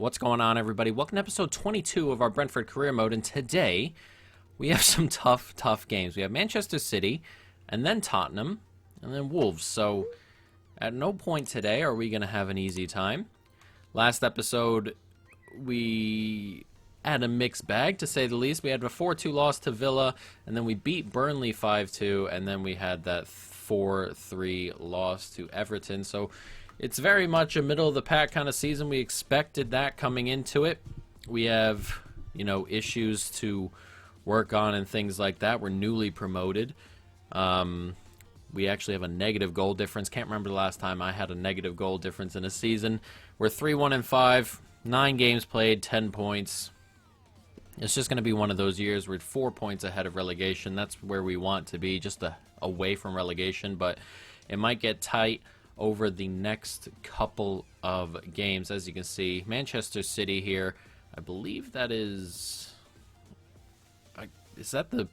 What's going on, everybody? Welcome to episode 22 of our Brentford career mode, and today we have some tough games. We have Manchester City, and then Tottenham, and then Wolves. So at no point today are we going to have an easy time. Last episode, we had a mixed bag, to say the least. We had a 4-2 loss to Villa, and then we beat Burnley 5-2, and then we had that 4-3 loss to Everton. So it's very much a middle-of-the-pack kind of season. We expected that coming into it. We have, issues to work on and things like that. We're newly promoted. We actually have a negative goal difference. Can't remember the last time I had a negative goal difference in a season. We're 3-1-5, 9 games played, 10 points. It's just going to be one of those years. We're 4 points ahead of relegation. That's where we want to be, just away from relegation. But it might get tight over the next couple of games. As you can see, Manchester City here, I believe that is that the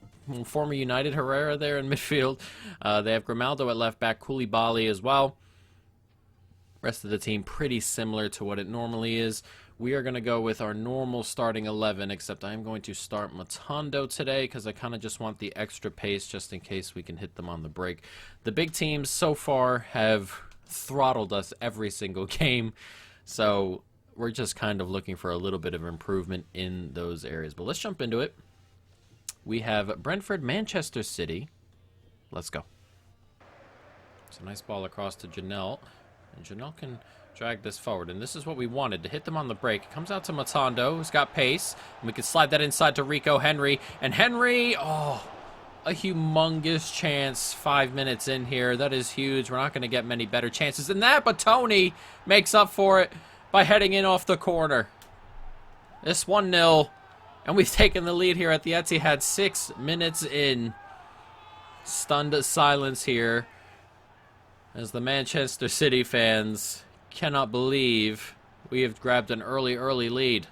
former United Herrera there in midfield? They have Grimaldo at left back, Koulibaly as well. Rest of the team pretty similar to what it normally is. We are going to go with our normal starting 11, except I am going to start Matondo today because I kind of just want the extra pace just in case we can hit them on the break. The big teams so far have throttled us every single game, so we're just kind of looking for a little bit of improvement in those areas. But let's jump into it. We have Brentford, Manchester City. Let's go. It's a nice ball across to Janelle, and Janelle can drag this forward, and this is what we wanted, to hit them on the break. It comes out to Matondo, who's got pace, and we can slide that inside to Rico Henry, and Henry, a humongous chance 5 minutes in here. That is huge. We're not going to get many better chances than that, but Tony makes up for it by heading in off the corner. This 1-0, and we've taken the lead here at the Etihad 6 minutes in. Stunned silence here as the Manchester City fans cannot believe we have grabbed an early lead.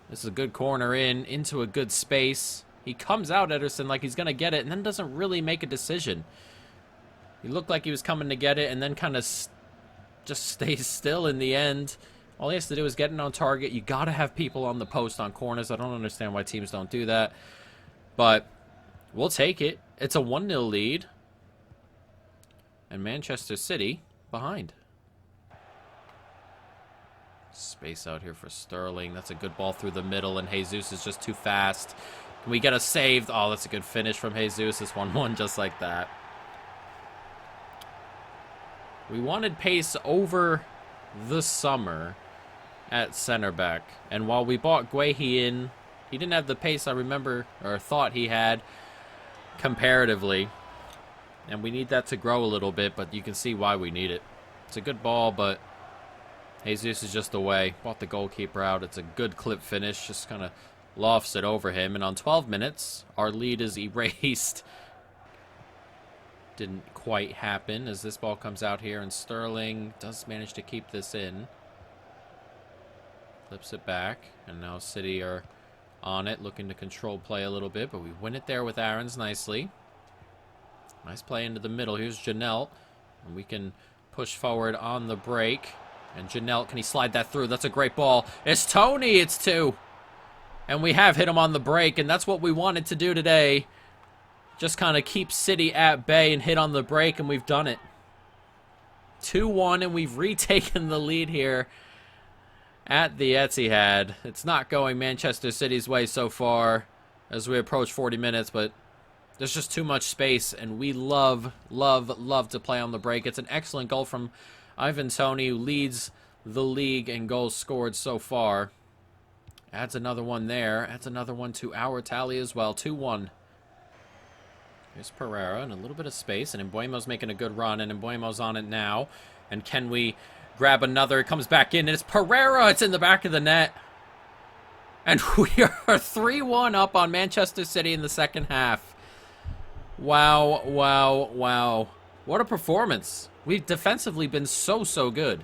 This is a good corner into a good space. He comes out, Ederson, like he's going to get it, and then doesn't really make a decision. He looked like he was coming to get it, and then kind of just stays still in the end. All he has to do is get it on target. You got to have people on the post on corners. I don't understand why teams don't do that. But we'll take it. It's a 1-0 lead. And Manchester City behind. Space out here for Sterling. That's a good ball through the middle, and Jesus is just too fast. Can we get a save? Oh, that's a good finish from Jesus. It's 1-1 just like that. We wanted pace over the summer at center back, and while we bought Guehi in, he didn't have the pace I remember or thought he had comparatively, and we need that to grow a little bit, but you can see why we need it. It's a good ball, but Jesus is just away. Bought the goalkeeper out. It's a good clip finish. Just kind of lofts it over him. And on 12 minutes, our lead is erased. Didn't quite happen as this ball comes out here. And Sterling does manage to keep this in. Flips it back. And now City are on it, looking to control play a little bit. But we win it there with Aarons nicely. Nice play into the middle. Here's Janelle. And we can push forward on the break. And Janelle, can he slide that through? That's a great ball. It's Tony. It's 2. And we have hit him on the break, and that's what we wanted to do today. Just kind of keep City at bay and hit on the break, and we've done it. 2-1, and we've retaken the lead here at the Etihad. It's not going Manchester City's way so far as we approach 40 minutes, but there's just too much space, and we love to play on the break. It's an excellent goal from Ivan Toney, who leads the league in goals scored so far. Adds another one there. Adds another one to our tally as well. 2-1. Here's Pereira in a little bit of space. And Mbuemo's making a good run. And Mbuemo's on it now. And can we grab another? It comes back in. And it's Pereira. It's in the back of the net. And we are 3-1 up on Manchester City in the second half. Wow. What a performance. We've defensively been so good.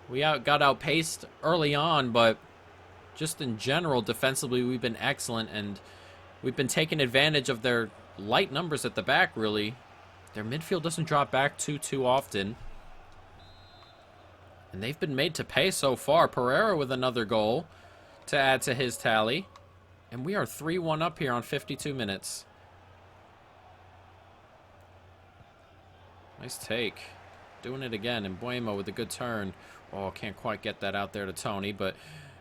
We got outpaced early on, but just in general, defensively, we've been excellent, and we've been taking advantage of their light numbers at the back, really. Their midfield doesn't drop back too often. And they've been made to pay so far. Pereira with another goal to add to his tally. And we are 3-1 up here on 52 minutes. Nice take. Doing it again. And Mbuemo with a good turn. Oh, can't quite get that out there to Tony, but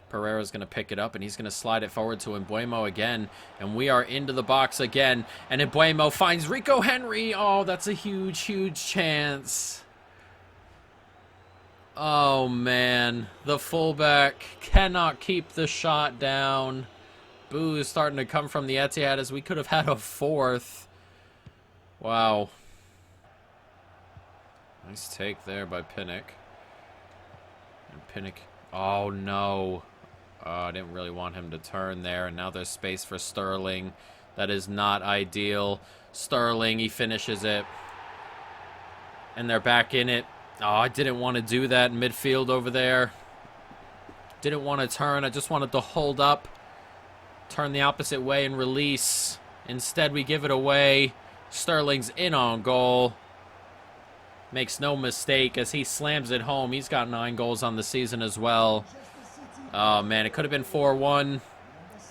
Pereira's going to pick it up, and he's going to slide it forward to Mbuemo again. And we are into the box again. And Mbuemo finds Rico Henry. Oh, that's a huge, huge chance. Oh, man. The fullback cannot keep the shot down. Boo is starting to come from the Etihad as we could have had a fourth. Wow. Nice take there by Pinnock. And Pinnock... Oh, no. I didn't really want him to turn there. And now there's space for Sterling. That is not ideal. Sterling, he finishes it. And they're back in it. Oh, I didn't want to do that in midfield over there. Didn't want to turn. I just wanted to hold up. Turn the opposite way and release. Instead, we give it away. Sterling's in on goal. Makes no mistake as he slams it home. He's got 9 goals on the season as well. Oh, man, it could have been 4-1. And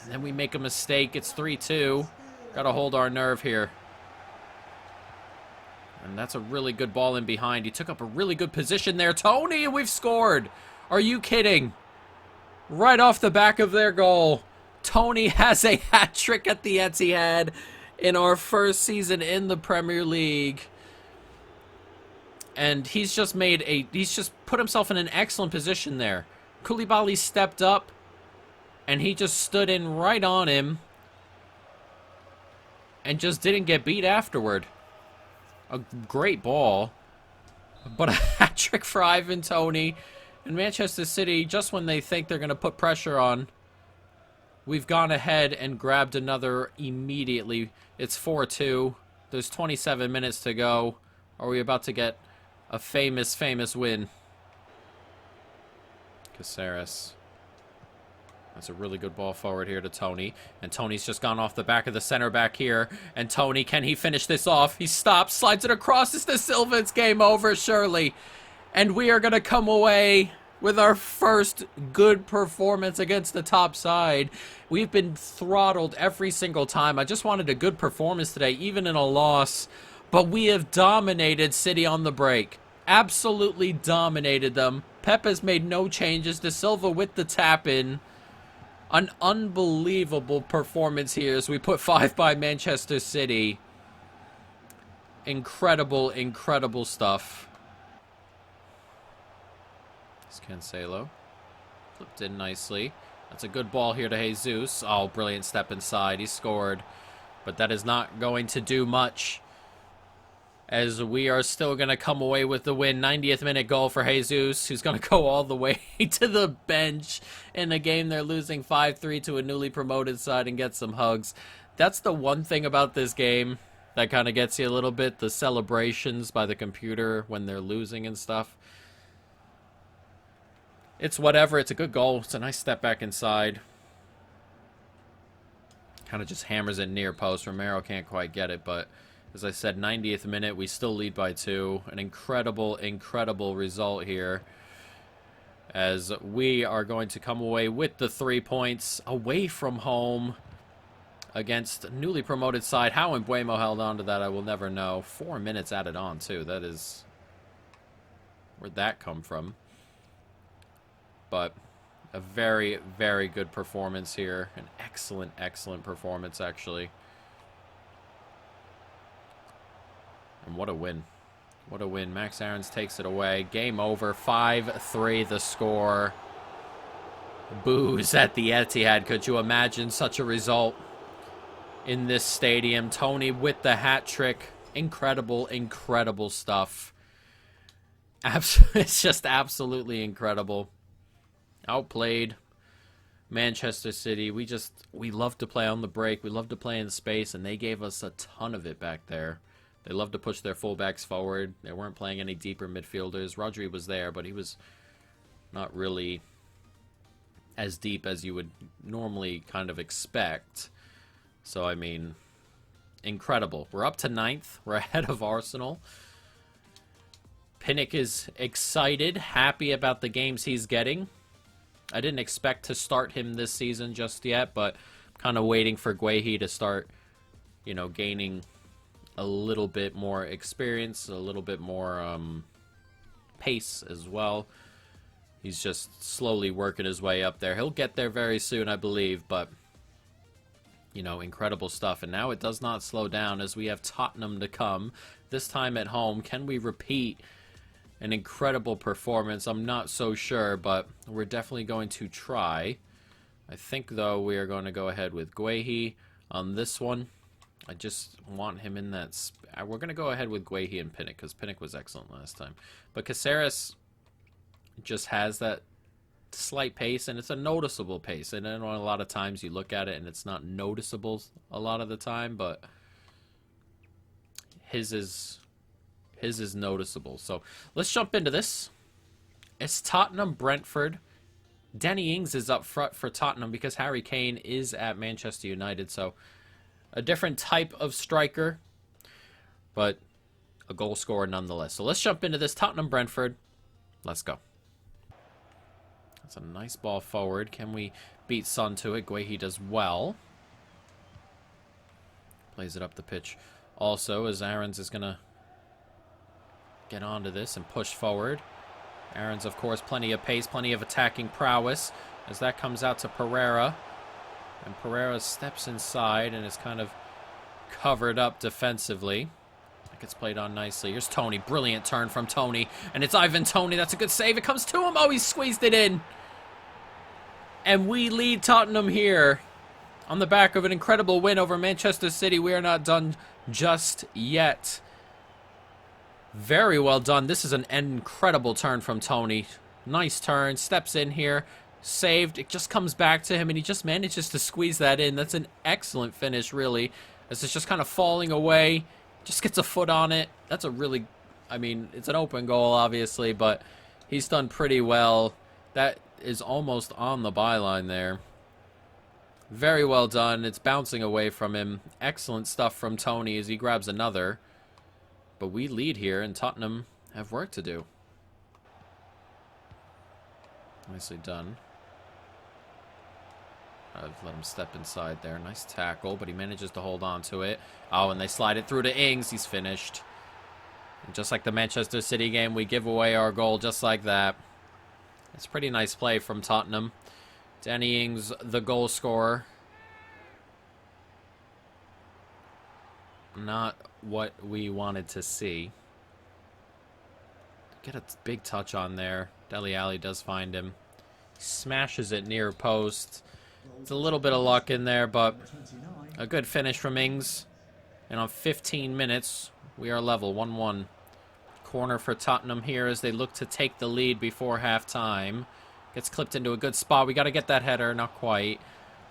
then we make a mistake. It's 3-2. Got to hold our nerve here. And that's a really good ball in behind. He took up a really good position there. Tony, we've scored. Are you kidding? Right off the back of their goal. Tony has a hat trick at the Etihad in our first season in the Premier League. And he's just put himself in an excellent position there. Koulibaly stepped up, and he just stood in right on him and just didn't get beat afterward. A great ball, but a hat trick for Ivan Toney. And Manchester City, just when they think they're going to put pressure on, we've gone ahead and grabbed another immediately. It's 4-2. There's 27 minutes to go. Are we about to get a famous, famous win? Caceres. That's a really good ball forward here to Tony. And Tony's just gone off the back of the center back here. And Tony, can he finish this off? He stops, slides it across. It's to Silva. It's game over, surely. And we are going to come away with our first good performance against the top side. We've been throttled every single time. I just wanted a good performance today, even in a loss. But we have dominated City on the break. Absolutely dominated them. Pep has made no changes. De Silva with the tap-in. An unbelievable performance here as we put 5 by Manchester City. Incredible, incredible stuff. It's Cancelo. Flipped in nicely. That's a good ball here to Jesus. Oh, brilliant step inside. He scored. But that is not going to do much, as we are still going to come away with the win. 90th minute goal for Jesus, who's going to go all the way to the bench in a game they're losing 5-3 to a newly promoted side and get some hugs. That's the one thing about this game that kind of gets you a little bit, the celebrations by the computer when they're losing and stuff. It's whatever. It's a good goal. It's a nice step back inside. Kind of just hammers it near post. Romero can't quite get it, but as I said, 90th minute, we still lead by 2. An incredible, incredible result here, as we are going to come away with the 3 points away from home against a newly promoted side. How Mbuemo held on to that, I will never know. 4 minutes added on, too. That is... Where'd that come from? But a very, very good performance here. An excellent, excellent performance, actually. And what a win. What a win. Max Aarons takes it away. Game over. 5-3 the score. Boos at the Etihad. Could you imagine such a result in this stadium? Tony with the hat trick. Incredible, incredible stuff. It's just absolutely incredible. Outplayed Manchester City. We love to play on the break. We love to play in space, and they gave us a ton of it back there. They love to push their fullbacks forward. They weren't playing any deeper midfielders. Rodri was there, but he was not really as deep as you would normally kind of expect. So, I mean, incredible. We're up to 9th. We're ahead of Arsenal. Pinnock is excited, happy about the games he's getting. I didn't expect to start him this season just yet, but I'm kind of waiting for Guehi to start, you know, gaining a little bit more experience, a little bit more pace as well. He's just slowly working his way up there. He'll get there very soon, I believe, but, you know, incredible stuff. And now it does not slow down as we have Tottenham to come, this time at home. Can we repeat an incredible performance? I'm not so sure, but we're definitely going to try. I think, though, we are going to go ahead with Guehi on this one. I just want him in that... We're going to go ahead with Guehi and Pinnock, because Pinnock was excellent last time. But Caceres just has that slight pace, and it's a noticeable pace. And I know a lot of times you look at it, and it's not noticeable a lot of the time, but his is noticeable. So let's jump into this. It's Tottenham Brentford. Danny Ings is up front for Tottenham because Harry Kane is at Manchester United. So a different type of striker, but a goal scorer nonetheless. So let's jump into this. Tottenham Brentford. Let's go. That's a nice ball forward. Can we beat Son to it? Guehi does well. Plays it up the pitch. Also, as Aarons is going to get onto this and push forward. Aarons, of course, plenty of pace, plenty of attacking prowess as that comes out to Pereira. And Pereira steps inside and is kind of covered up defensively. That gets played on nicely. Here's Tony. Brilliant turn from Tony. And it's Ivan Toney. That's a good save. It comes to him. Oh, he squeezed it in. And we lead Tottenham here on the back of an incredible win over Manchester City. We are not done just yet. Very well done. This is an incredible turn from Tony. Nice turn. Steps in here. Saved. It just comes back to him, and he just manages to squeeze that in. That's an excellent finish, really, as it's just kind of falling away. Just gets a foot on it. That's a really... I mean, it's an open goal, obviously, but he's done pretty well. That is almost on the byline there. Very well done. It's bouncing away from him. Excellent stuff from Tony as he grabs another. But we lead here, and Tottenham have work to do. Nicely done. I've let him step inside there. Nice tackle, but he manages to hold on to it. Oh, and they slide it through to Ings. He's finished. And just like the Manchester City game, we give away our goal just like that. It's pretty nice play from Tottenham. Danny Ings, the goal scorer. Not what we wanted to see. Get a big touch on there. Dele Alli does find him. Smashes it near post. It's a little bit of luck in there, but a good finish from Ings. And on 15 minutes, we are level 1-1. Corner for Tottenham here as they look to take the lead before halftime. Gets clipped into a good spot. We got to get that header. Not quite.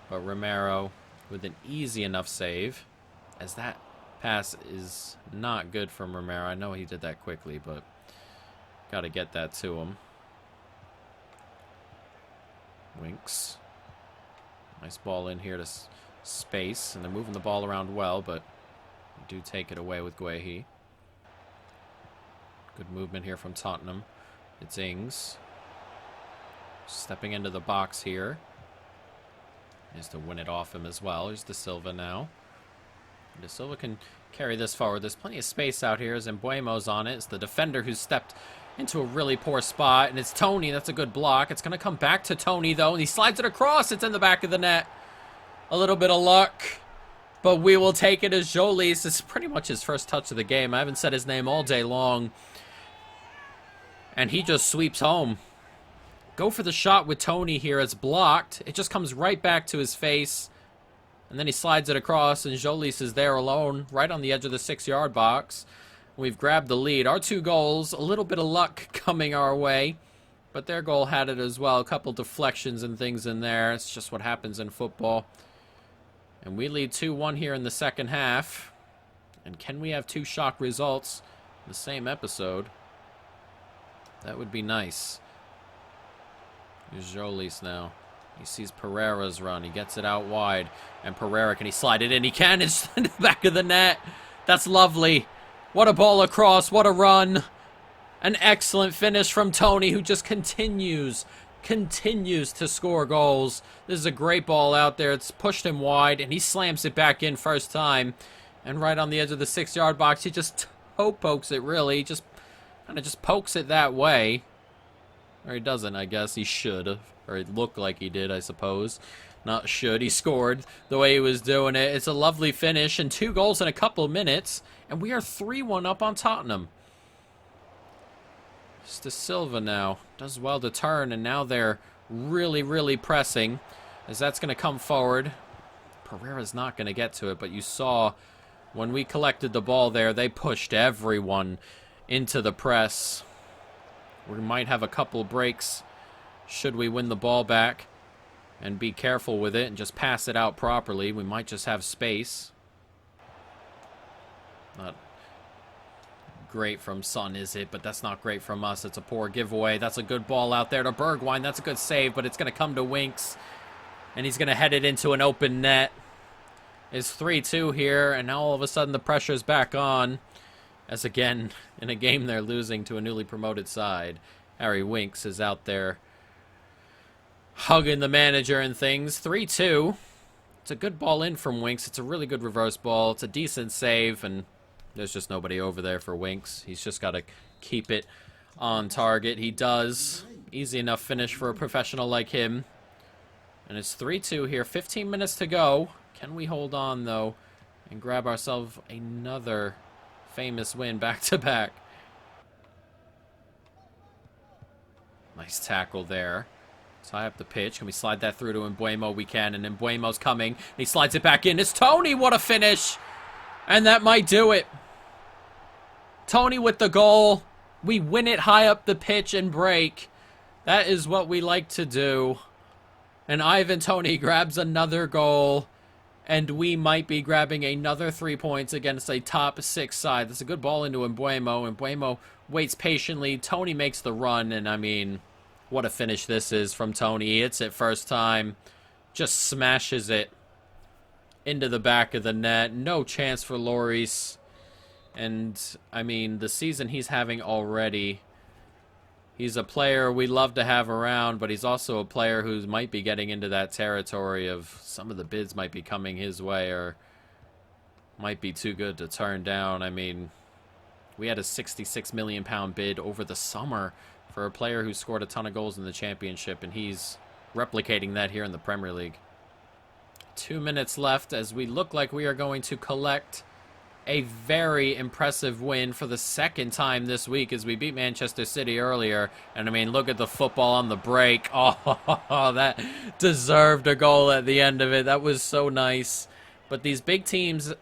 But Romero with an easy enough save. As that pass is not good from Romero. I know he did that quickly, but got to get that to him. Winks. Nice ball in here to space. And they're moving the ball around well, but do take it away with Guehi. Good movement here from Tottenham. It's Ings. Stepping into the box here. Is to win it off him as well. Here's De Silva now. De Silva can carry this forward. There's plenty of space out here as Mbuemo's on it. It's the defender who's stepped into a really poor spot. And it's Tony. That's a good block. It's going to come back to Tony, though. And he slides it across. It's in the back of the net. A little bit of luck. But we will take it as Jolis. It's pretty much his first touch of the game. I haven't said his name all day long. And he just sweeps home. Go for the shot with Tony here. It's blocked. It just comes right back to his face. And then he slides it across, and Jolis is there alone, right on the edge of the 6-yard box. We've grabbed the lead. Our 2 goals, a little bit of luck coming our way. But their goal had it as well. A couple deflections and things in there. It's just what happens in football. And we lead 2-1 here in the second half. And can we have 2 shock results in the same episode? That would be nice. Here's Jolis now. He sees Pereira's run. He gets it out wide. And Pereira, can he slide it in? He can. It's in the back of the net. That's lovely. What a ball across. What a run. An excellent finish from Tony, who just continues to score goals. This is a great ball out there. It's pushed him wide, and he slams it back in first time. And right on the edge of the 6-yard box, he just pokes it, really. Just kind of just pokes it that way. Or he doesn't, I guess. He should have. Or it looked like he did, I suppose. Not should. He scored the way he was doing it. It's a lovely finish, and 2 goals in a couple of minutes. And we are 3-1 up on Tottenham. De Silva now does well to turn, and now they're really pressing, as that's going to come forward. Pereira's not going to get to it, but you saw when we collected the ball there, they pushed everyone into the press. We might have a couple breaks should we win the ball back and be careful with it and just pass it out properly. We might just have space. Not great from Son, is it? But that's not great from us. It's a poor giveaway. That's a good ball out there to Bergwijn. That's a good save, but it's going to come to Winks. And he's going to head it into an open net. It's 3-2 here, and now all of a sudden the pressure's back on. As again, in a game they're losing to a newly promoted side. Harry Winks is out there hugging the manager and things. 3-2. It's a good ball in from Winks. It's a really good reverse ball. It's a decent save, and there's just nobody over there for Winks. He's just got to keep it on target. He does. Easy enough finish for a professional like him. And it's 3-2 here. 15 minutes to go. Can we hold on, though, and grab ourselves another famous win back-to-back? Nice tackle there. Tie up the pitch. Can we slide that through to Mbeumo? We can, and Mbeumo's coming. He slides it back in. It's Tony. What a finish. And that might do it. Tony with the goal. We win it high up the pitch and break. That is what we like to do. And Ivan Toney grabs another goal. And we might be grabbing another 3 points against a top 6 side. That's a good ball into Mbeumo. Mbeumo waits patiently. Tony makes the run. And I mean, what a finish this is from Tony. He hits it first time. Just smashes it into the back of the net. No chance for Lloris. And, I mean, the season he's having already, he's a player we love to have around, but he's also a player who might be getting into that territory of some of the bids might be coming his way or might be too good to turn down. I mean, we had a £66 million bid over the summer for a player who scored a ton of goals in the championship, and he's replicating that here in the Premier League. 2 minutes left as we look like we are going to collect a very impressive win for the second time this week as we beat Manchester City earlier. And I mean, look at the football on the break. Oh, that deserved a goal at the end of it. That was so nice. But these big teams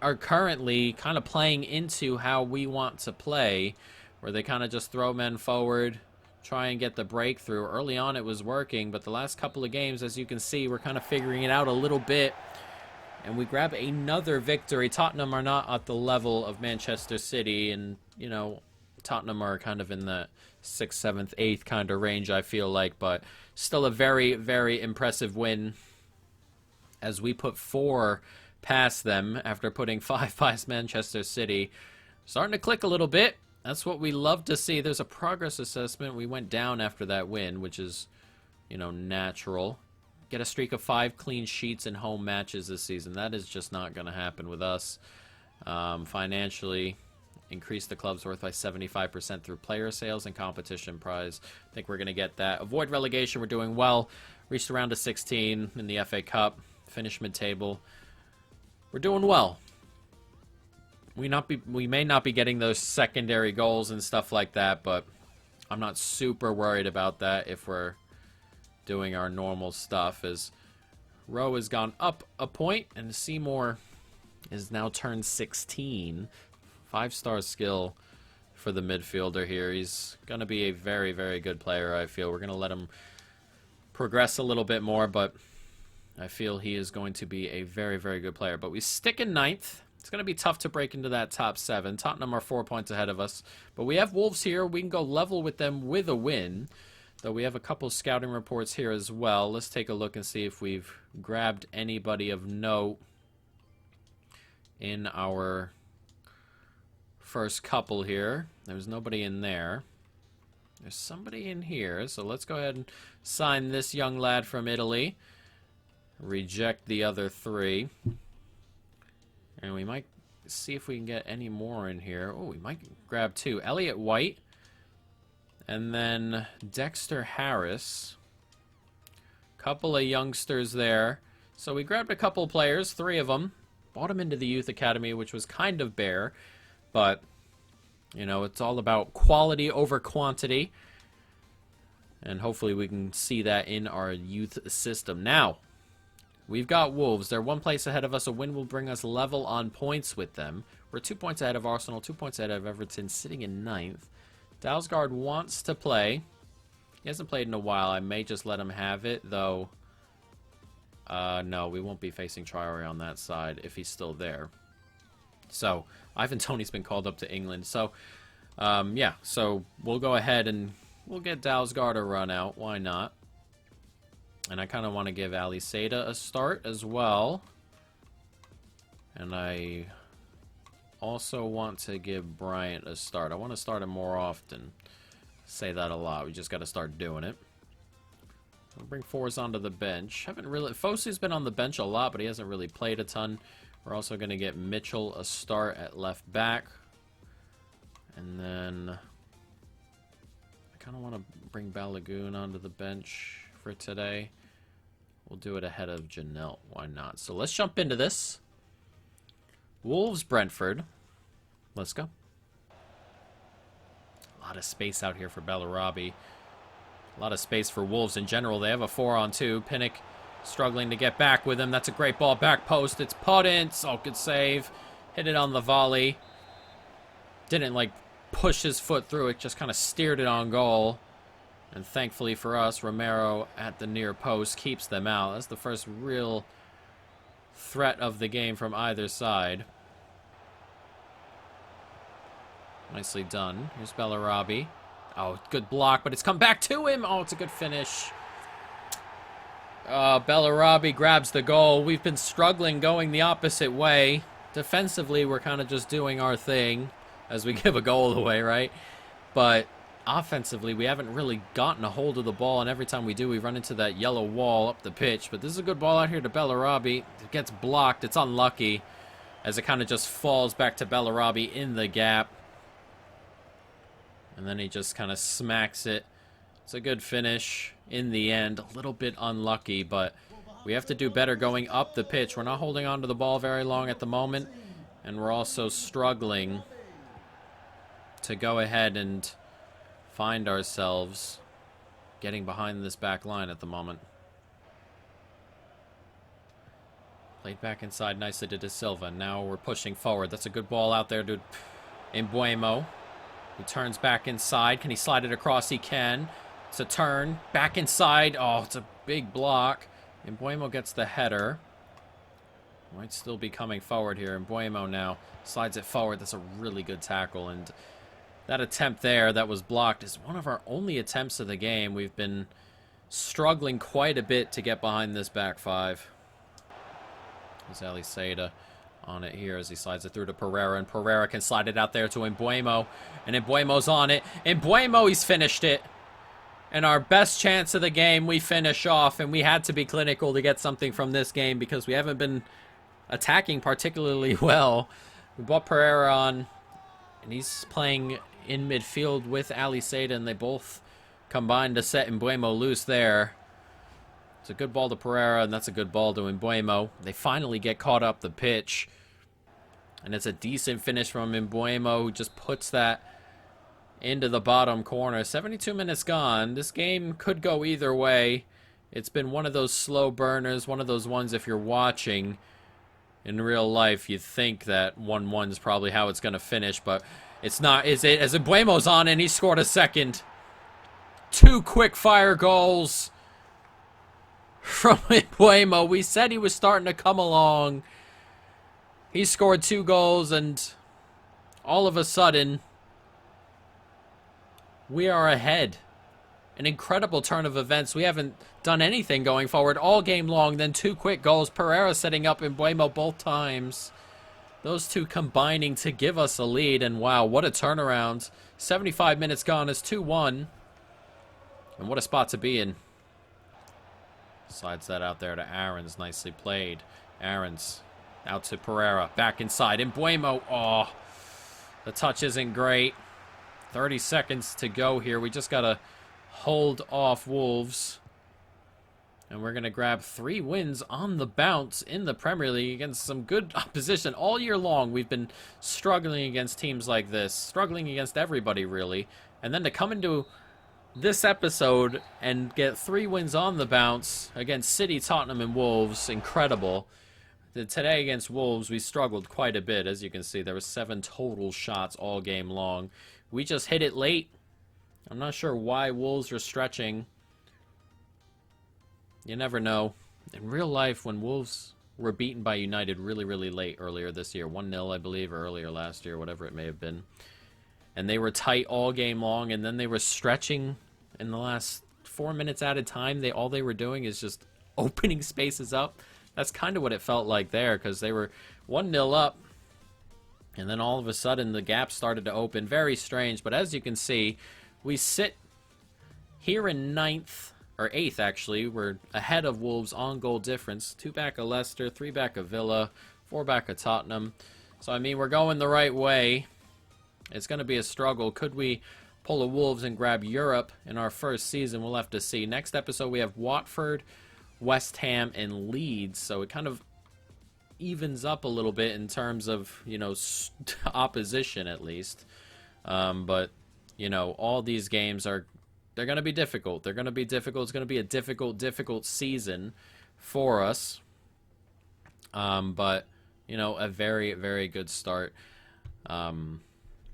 are currently kind of playing into how we want to play, where they kind of just throw men forward, try and get the breakthrough. Early on it was working, but the last couple of games, as you can see, we're kind of figuring it out a little bit. And we grab another victory. Tottenham are not at the level of Manchester City, and, you know, Tottenham are kind of in the 6th, 7th, 8th kind of range, I feel like, but still a very, very impressive win as we put 4 past them after putting 5 past Manchester City. Starting to click a little bit. That's what we love to see. There's a progress assessment. We went down after that win, which is, you know, natural. Get a streak of 5 clean sheets in home matches this season. That is just not going to happen with us. Financially, increase the club's worth by 75% through player sales and competition prize. I think we're going to get that. Avoid relegation. We're doing well. Reached around to 16 in the FA Cup. Finished mid-table. We're doing well. We may not be getting those secondary goals and stuff like that, but I'm not super worried about that if we're doing our normal stuff. As Rowe has gone up a point, and Seymour is now turned 16. 5-star skill for the midfielder here. He's going to be a very, very good player, I feel. We're going to let him progress a little bit more, but I feel he is going to be a very, very good player. But we stick in 9th. It's going to be tough to break into that top 7. Tottenham are 4 points ahead of us. But we have Wolves here. We can go level with them with a win. Though we have a couple scouting reports here as well. Let's take a look and see if we've grabbed anybody of note in our first couple here. There's nobody in there. There's somebody in here, so let's go ahead and sign this young lad from Italy. Reject the other 3. And we might see if we can get any more in here. Oh, we might grab 2. Elliot White. And then Dexter Harris. Couple of youngsters there. So we grabbed a couple of players, 3 of them. Bought them into the youth academy, which was kind of bare. But, you know, it's all about quality over quantity. And hopefully we can see that in our youth system. Now, we've got Wolves. They're 1 place ahead of us. A win will bring us level on points with them. We're 2 points ahead of Arsenal, 2 points ahead of Everton, sitting in 9th. Dalsgaard wants to play. He hasn't played in a while. I may just let him have it, though. No, we won't be facing Traore on that side if he's still there. So, Ivan Toney's been called up to England. So, yeah. So, we'll go ahead and we'll get Dalsgaard a run out. Why not? And I kind of want to give Ali Seda a start as well. And I also want to give Bryant a start. I want to start him more often. Say that a lot. We just got to start doing it. We'll bring Forza onto the bench. Haven't really... Fosse's been on the bench a lot, but he hasn't really played a ton. We're also going to get Mitchell a start at left back. And then... I kind of want to bring Balogun onto the bench for today. We'll do it ahead of Janelle. Why not? So let's jump into this. Wolves, Brentford. Let's go. A lot of space out here for Bellarabi. A lot of space for Wolves in general. They have a 4-on-2. Pinnock struggling to get back with him. That's a great ball. Back post. It's put in. Oh, good save. Hit it on the volley. Didn't, like, push his foot through it. Just kind of steered it on goal. And thankfully for us, Romero at the near post keeps them out. That's the first real threat of the game from either side. Nicely done. Here's Bellarabi. Oh, good block, but it's come back to him. Oh, it's a good finish. Bellarabi grabs the goal. We've been struggling going the opposite way. Defensively, we're kind of just doing our thing as we give a goal away, right? But offensively, we haven't really gotten a hold of the ball, and every time we do, we run into that yellow wall up the pitch. But this is a good ball out here to Bellarabi. It gets blocked. It's unlucky as it kind of just falls back to Bellarabi in the gap. And then he just kind of smacks it. It's a good finish in the end. A little bit unlucky, but we have to do better going up the pitch. We're not holding on to the ball very long at the moment. And we're also struggling to go ahead and find ourselves getting behind this back line at the moment. Played back inside nicely to De Silva. Now we're pushing forward. That's a good ball out there to Mbuemo. He turns back inside. Can he slide it across? He can. It's a turn. Back inside. Oh, it's a big block. Mbuemo gets the header. Might still be coming forward here. Mbuemo now slides it forward. That's a really good tackle. And that attempt there that was blocked is one of our only attempts of the game. We've been struggling quite a bit to get behind this back 5. There's Ali Seda on it here as he slides it through to Pereira, and Pereira can slide it out there to Mbuemo, and Mbuemo's on it. Mbuemo, he's finished it. And our best chance of the game, we finish off, and we had to be clinical to get something from this game because we haven't been attacking particularly well. We brought Pereira on, and he's playing in midfield with Ali Seda, and they both combined to set Mbuemo loose there. It's a good ball to Pereira, and that's a good ball to Mbuemo. They finally get caught up the pitch. And it's a decent finish from Mbuemo, who just puts that into the bottom corner. 72 minutes gone. This game could go either way. It's been one of those slow burners, one of those ones if you're watching in real life, you think that 1-1 is probably how it's going to finish, but it's not, is it? As Mbuemo's on and he scored a second. 2 quick fire goals from Mbuemo. We said he was starting to come along. He scored 2 goals, and all of a sudden, we are ahead. An incredible turn of events. We haven't done anything going forward all game long. Then 2 quick goals. Pereira setting up Mbuemo both times. Those two combining to give us a lead, and wow, what a turnaround. 75 minutes gone, it's 2-1. And what a spot to be in. Slides that out there to Aarons, nicely played. Aarons out to Pereira, back inside, and Buemo, oh, the touch isn't great. 30 seconds to go here. We just got to hold off Wolves. And we're going to grab 3 wins on the bounce in the Premier League against some good opposition. All year long, we've been struggling against teams like this. Struggling against everybody, really. And then to come into this episode and get 3 wins on the bounce against City, Tottenham, and Wolves. Incredible. Today against Wolves, we struggled quite a bit. As you can see, there were 7 total shots all game long. We just hit it late. I'm not sure why Wolves are stretching. You never know. In real life, when Wolves were beaten by United really, really late earlier this year, 1-0, I believe, or earlier last year, whatever it may have been, and they were tight all game long, and then they were stretching in the last 4 minutes at a time. All they were doing is just opening spaces up. That's kind of what it felt like there, because they were 1-0 up, and then all of a sudden the gap started to open. Very strange, but as you can see, we sit here in 9th, or 8th actually. We're ahead of Wolves on goal difference. 2 back of Leicester, 3 back of Villa, 4 back of Tottenham. So, I mean, we're going the right way. It's going to be a struggle. Could we pull a Wolves and grab Europe in our first season? We'll have to see. Next episode, we have Watford, West Ham, and Leeds. So it kind of evens up a little bit in terms of, you know, opposition at least. But, you know, all these games they're going to be difficult. They're going to be difficult. It's going to be a difficult season for us. But, you know, a very, very good start to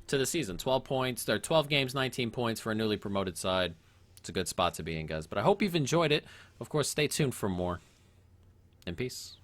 the season. 12 points. There are 12 games, 19 points for a newly promoted side. It's a good spot to be in, guys. But I hope you've enjoyed it. Of course, stay tuned for more. And peace.